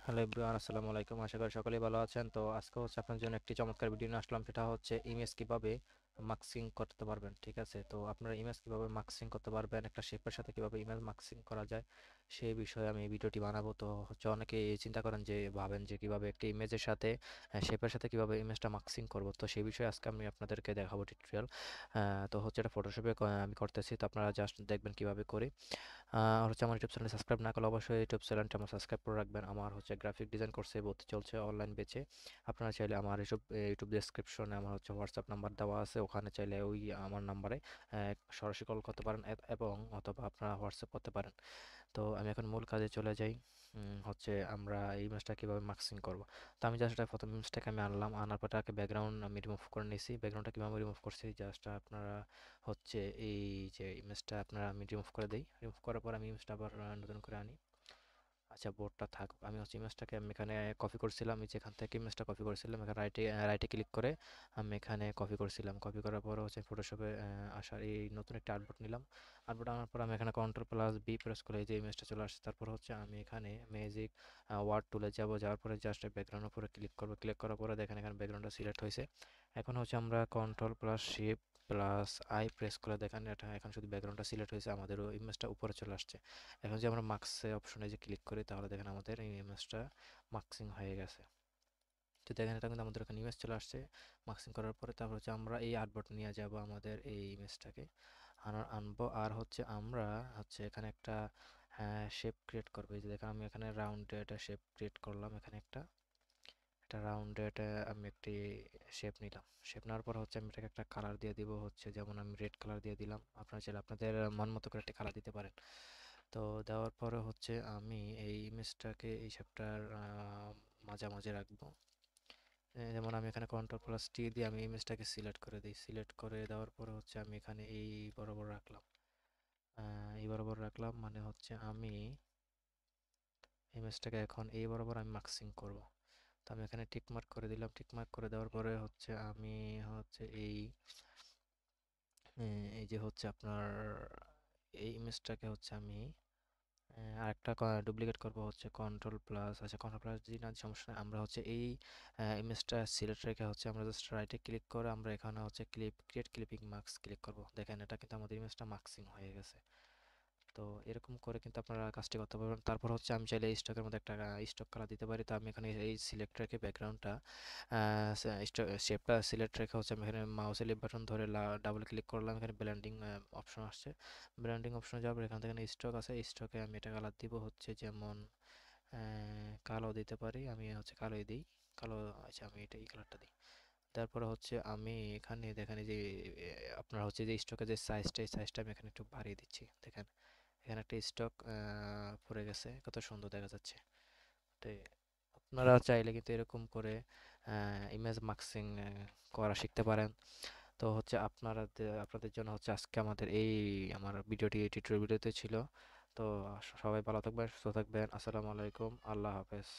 Hello everyone, আসসালামু আলাইকুম। আশা করি সকলেই ভালো আছেন। তো আজকে হচ্ছে আপনার জন্য একটি চমৎকার ভিডিও নিয়ে আসলাম। সেটা হচ্ছে ইমেজ কিভাবে মাস্কিং করতে পারবেন। ঠিক আছে, তো আপনারা ইমেজ কিভাবে মাস্কিং করতে পারবেন, একটা শেপের সাথে কিভাবে ইমেজ মাস্কিং করা যায় সেই বিষয়ে আমি এই ভিডিওটি বানাবো। তো হচ্ছে অনেকে চিন্তা করেন যে ভাবেন যে কিভাবে একটি ইমেজের সাথে শেপের সাথে কিভাবে ইমেজটা মাস্কিং করব। তো সেই বিষয়ে আজকে আমি আপনাদেরকে দেখাবো টিউটোরিয়াল। তো হচ্ছে এটা ফটোশপে আমি করতেছি, তো আপনারা জাস্ট দেখবেন কিভাবে করি। আর হচ্ছে আমার ইউটিউব চ্যানেল সাবস্ক্রাইব না করলে অবশ্যই ইউটিউব চ্যানেলটা আমার সাবস্ক্রাইব করে রাখবেন। আমার হচ্ছে গ্রাফিক ডিজাইন কোর্সে ভর্তি চলছে অনলাইন বেচে। আপনারা চাইলে আমার এসব ইউটিউব ডেসক্রিপশনে আমার হচ্ছে হোয়াটসঅ্যাপ নাম্বার দেওয়া আছে, ওখানে চাইলে ওই আমার নাম্বারে সরাসরি কল করতে পারেন এবং অথবা আপনারা হোয়াটসঅ্যাপ করতে পারেন। তো আমি এখন মূল কাজে চলে যাই। হচ্ছে আমরা এই ইমেজটা কীভাবে মাস্কিং করব। তো আমি জাস্ট প্রথম ইমেজটাকে আমি আনলাম, আনার পর তাকে ব্যাকগ্রাউন্ড আমি রিমুভ করে নিয়েছি। ব্যাকগ্রাউন্ডটা কীভাবে রিমুভ করছি জাস্ট আপনারা হচ্ছে এই যে ইমেজটা আপনারা আমি রিমুভ করে দেই। রিমুভ করার পর আমি ইমেজটা আবার নতুন করে আনি। আচ্ছা, বোর্ডটা থাকুক। আমি হচ্ছে ইমেজটাকে আমি এখানে কপি করছিলাম, আমি যেখান থেকে ইমেজটা কপি করছিলাম এখানে রাইটে ক্লিক করে আমি এখানে কপি করছিলাম। কপি করার পর হচ্ছে ফটোশপে আসার এই নতুন একটা আর্টবোর্ড নিলাম। আর্টবোর্ড আনার পর আমি এখানে কন্ট্রোল প্লাস বি প্রেস করে এই যে ইমেজটা চলে আসছে। তারপর হচ্ছে আমি এখানে ম্যাজিক ওয়ার্ড টুলে যাব, যাওয়ার পরে জাস্ট ব্যাকগ্রাউন্ডের উপরে ক্লিক করবো। ক্লিক করার পরে দেখেন এখানে ব্যাকগ্রাউন্ডটা সিলেক্ট হয়েছে। এখন হচ্ছে আমরা control plus shift plus I press করে দেখেন এটা এখন শুধু ব্যাকগ্রাউন্ডটা সিলেক্ট হয়েছে, আমাদের ইমেজটা উপরে চলে আসছে। এখন যদি আমরা মার্কসে অপশনে যে ক্লিক করি তাহলে দেখেন আমাদের এই ইমেজটা মার্কসিং হয়ে গেছে। তো দেখেন এটা কিন্তু আমাদের এখানে ইমেজ চলে আসছে। মার্কসিং করার পরে তারপর হচ্ছে আমরা এই আর্টবোর্ড নিয়ে যাব আমাদের এই ইমেজটাকে আনবো। আর হচ্ছে আমরা হচ্ছে এখানে একটা শেপ ক্রিয়েট করবো। এই যে দেখেন আমি এখানে রাউন্ডে একটা শেপ ক্রিয়েট করলাম। এখানে একটা রাউন্ডেড আমি একটি শেপ নিলাম। শেপ নেওয়ার পর হচ্ছে আমি এটাকে একটা কালার দিয়ে দিব, হচ্ছে যেমন আমি রেড কালার দিয়ে দিলাম। আপনারা চাইলে আপনাদের মন মতো করে একটা কালার দিতে পারেন। তো দেওয়ার পরে হচ্ছে আমি এই ইমেজটাকে এই শেপটার মাঝামাঝি রাখবো। যেমন আমি এখানে কন্ট্রোল প্লাস টি দিয়ে আমি ইমেজটাকে সিলেক্ট করে দিই। সিলেক্ট করে দেওয়ার পরে হচ্ছে আমি এখানে এই বরাবর রাখলাম। এই বরাবর রাখলাম মানে হচ্ছে আমি ইমেজটাকে এখন এই বরাবর আমি মার্কসিং করব। তো আমি এখানে টিক মার্ক করে দিলাম। টিক মার্ক করে দেওয়ার পরে হচ্ছে আমি হচ্ছে এই যে হচ্ছে আপনার এই ইমেজটাকে হচ্ছে আমি আরেকটা ডুপ্লিকেট করব, হচ্ছে কন্ট্রোল প্লাস, আচ্ছা কন্ট্রোল প্লাস জি না, সমস্যা নেই। আমরা হচ্ছে এই ইমেজটা সিলেক্ট রেখে হচ্ছে আমরা জাস্ট রাইটে ক্লিক করে আমরা এখানে হচ্ছে ক্রিয়েট ক্লিপিং মার্কস ক্লিক করব। দেখেন এটা কিন্তু আমাদের ইমেজটা মার্কসিং হয়ে গেছে। তো এরকম করে কিন্তু আপনারা কাজটি করতে পারবেন। তারপর হচ্ছে আমি চাইলে এই স্টকের মধ্যে একটা স্টক কালার দিতে পারি। তো আমি এখানে এই সিলেক্ট রেখে ব্যাকগ্রাউন্ডটা শেপটা সিলেক্ট রেখে হচ্ছে আমি এখানে মাউসের লেফট বাটন ধরে ডাবল ক্লিক করলাম। এখানে ব্লেন্ডিং অপশন আসছে। ব্লেন্ডিং অপশনে যাওয়ার পর এখান থেকে স্টক আছে, স্টকে আমি এটা কালার দিব হচ্ছে যেমন কালো দিতে পারি। আমি হচ্ছে কালোই দিই, কালো। আচ্ছা আমি এটা এই কালারটা দিই। তারপরে হচ্ছে আমি এখানে দেখেন এই যে আপনার হচ্ছে যে স্টকের যে সাইজটা, এই সাইজটা আমি এখানে একটু বাড়িয়ে দিচ্ছি। দেখেন এখানে একটা স্টক পড়ে গেছে, কত সুন্দর দেখা যাচ্ছে। তো আপনারা চাইলে কিন্তু এরকম করে ইমেজ মার্কসিং করা শিখতে পারেন। তো হচ্ছে আপনাদের জন্য হচ্ছে আজকে আমাদের আমার ভিডিওটি টিউটোরিয়াল ভিডিওতে ছিল। তো সবাই ভালো থাকবেন, সুস্থ থাকবেন। আসসালামু আলাইকুম, আল্লাহ হাফেজ।